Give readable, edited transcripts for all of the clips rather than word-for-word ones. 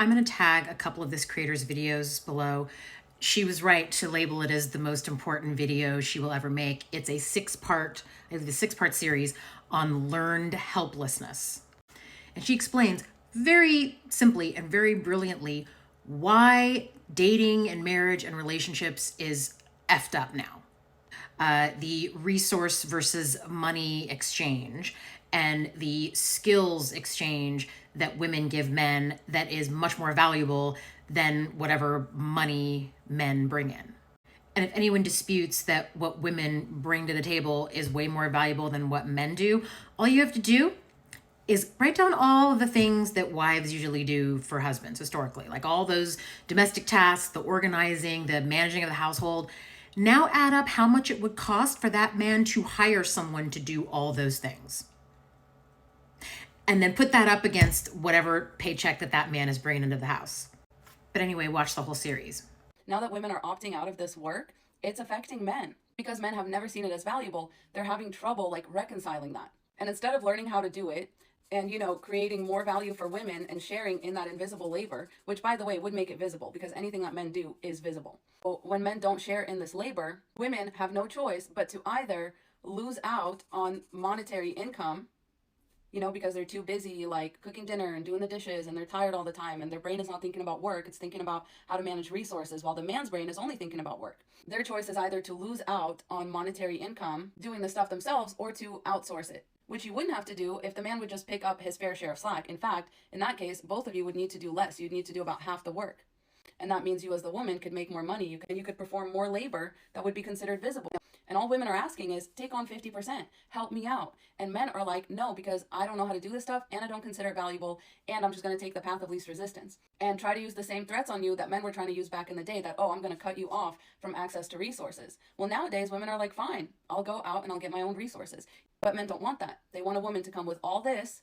I'm going to tag a couple of this creator's videos below. She was right to label it as the most important video she will ever make. It's a six-part series on learned helplessness. And she explains very simply and very brilliantly why dating and marriage and relationships is effed up now. The resource versus money exchange and the skills exchange that women give men that is much more valuable than whatever money men bring in. And if anyone disputes that what women bring to the table is way more valuable than what men do, all you have to do is write down all of the things that wives usually do for husbands historically, like all those domestic tasks, the organizing, the managing of the household. Now add up how much it would cost for that man to hire someone to do all those things. And then put that up against whatever paycheck that man is bringing into the house. But anyway, watch the whole series. Now that women are opting out of this work, it's affecting men. Because men have never seen it as valuable, they're having trouble reconciling that. And instead of learning how to do it, and, creating more value for women and sharing in that invisible labor, which, by the way, would make it visible because anything that men do is visible. So when men don't share in this labor, women have no choice but to either lose out on monetary income, because they're too busy cooking dinner and doing the dishes and they're tired all the time and their brain is not thinking about work. It's thinking about how to manage resources while the man's brain is only thinking about work. Their choice is either to lose out on monetary income doing the stuff themselves or to outsource it, which you wouldn't have to do if the man would just pick up his fair share of slack. In fact, in that case, both of you would need to do less. You'd need to do about half the work. And that means you as the woman could make more money. You could perform more labor that would be considered visible. And all women are asking is, take on 50%, help me out. And men are like, no, because I don't know how to do this stuff and I don't consider it valuable and I'm just going to take the path of least resistance. And try to use the same threats on you that men were trying to use back in the day that, oh, I'm going to cut you off from access to resources. Well, nowadays women are like, fine, I'll go out and I'll get my own resources. But men don't want that. They want a woman to come with all this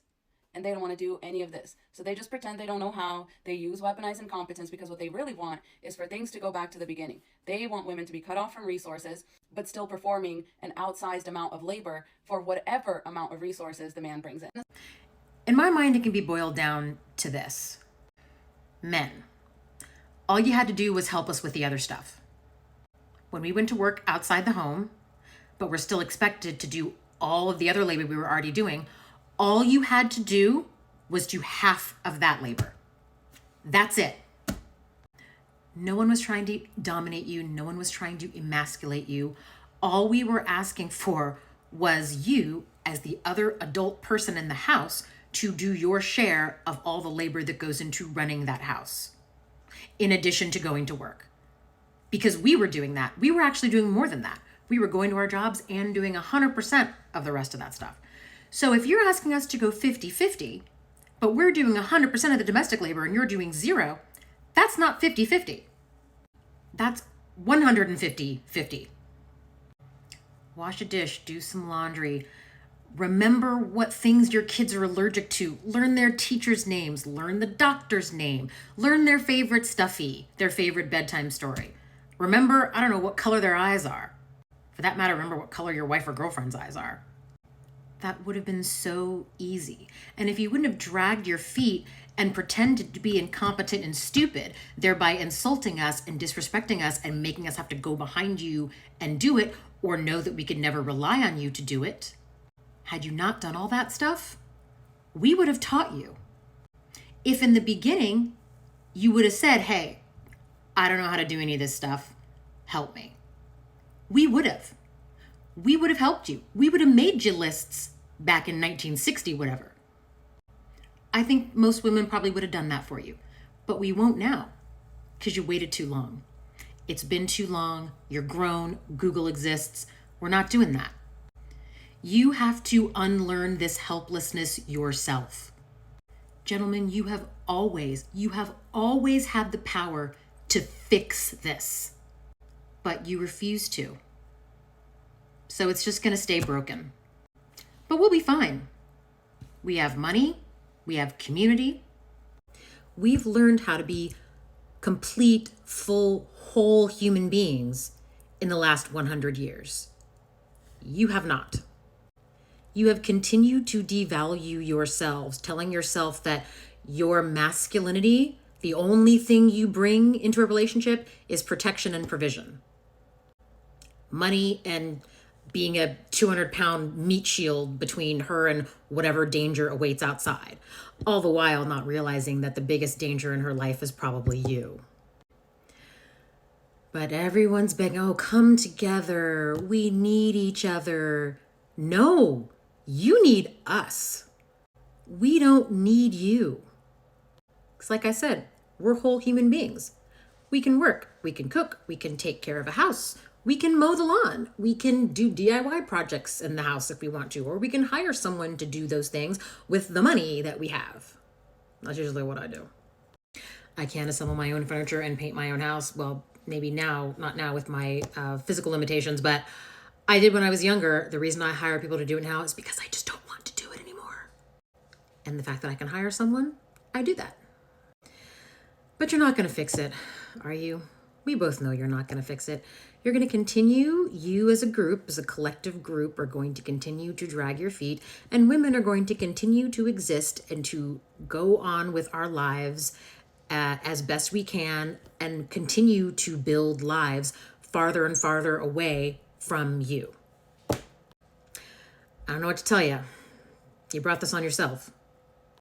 and they don't want to do any of this. So they just pretend they don't know how. They use weaponized incompetence because what they really want is for things to go back to the beginning. They want women to be cut off from resources, but still performing an outsized amount of labor for whatever amount of resources the man brings in. In my mind, it can be boiled down to this. Men, all you had to do was help us with the other stuff. When we went to work outside the home, but we're still expected to do all of the other labor we were already doing, all you had to do was do half of that labor. That's it. No one was trying to dominate you. No one was trying to emasculate you. All we were asking for was you, as the other adult person in the house, to do your share of all the labor that goes into running that house, in addition to going to work. Because we were doing that. We were actually doing more than that. We were going to our jobs and doing 100% of the rest of that stuff. So if you're asking us to go 50-50, but we're doing 100% of the domestic labor and you're doing 0, that's not 50-50. That's 150-50. Wash a dish, do some laundry. Remember what things your kids are allergic to. Learn their teachers' names. Learn the doctor's name. Learn their favorite stuffy, their favorite bedtime story. Remember, I don't know, what color their eyes are. For that matter, remember what color your wife or girlfriend's eyes are. That would have been so easy. And if you wouldn't have dragged your feet and pretended to be incompetent and stupid, thereby insulting us and disrespecting us and making us have to go behind you and do it, or know that we could never rely on you to do it, had you not done all that stuff, we would have taught you. If in the beginning you would have said, hey, I don't know how to do any of this stuff, help me. We would have. We would have helped you. We would have made you lists back in 1960, whatever. I think most women probably would have done that for you, but we won't now because you waited too long. It's been too long. You're grown. Google exists. We're not doing that. You have to unlearn this helplessness yourself. Gentlemen, you have always had the power to fix this, but you refuse to. So it's just going to stay broken. But we'll be fine. We have money. We have community. We've learned how to be complete, full, whole human beings in the last 100 years. You have not. You have continued to devalue yourselves, telling yourself that your masculinity The only thing you bring into a relationship is protection and provision. Money and being a 200-pound meat shield between her and whatever danger awaits outside. All the while not realizing that the biggest danger in her life is probably you. But everyone's begging, oh, come together. We need each other. No, you need us. We don't need you. Because like I said, we're whole human beings. We can work, we can cook, we can take care of a house, we can mow the lawn, we can do DIY projects in the house if we want to, or we can hire someone to do those things with the money that we have. That's usually what I do. I can assemble my own furniture and paint my own house. Well, maybe now, not now with my physical limitations, but I did when I was younger. The reason I hire people to do it now is because I just don't want to do it anymore. And the fact that I can hire someone, I do that. But you're not going to fix it, are you? We both know you're not going to fix it. You're going to continue, you as a group, as a collective group, are going to continue to drag your feet, and women are going to continue to exist and to go on with our lives as best we can and continue to build lives farther and farther away from you. I don't know what to tell you. You brought this on yourself.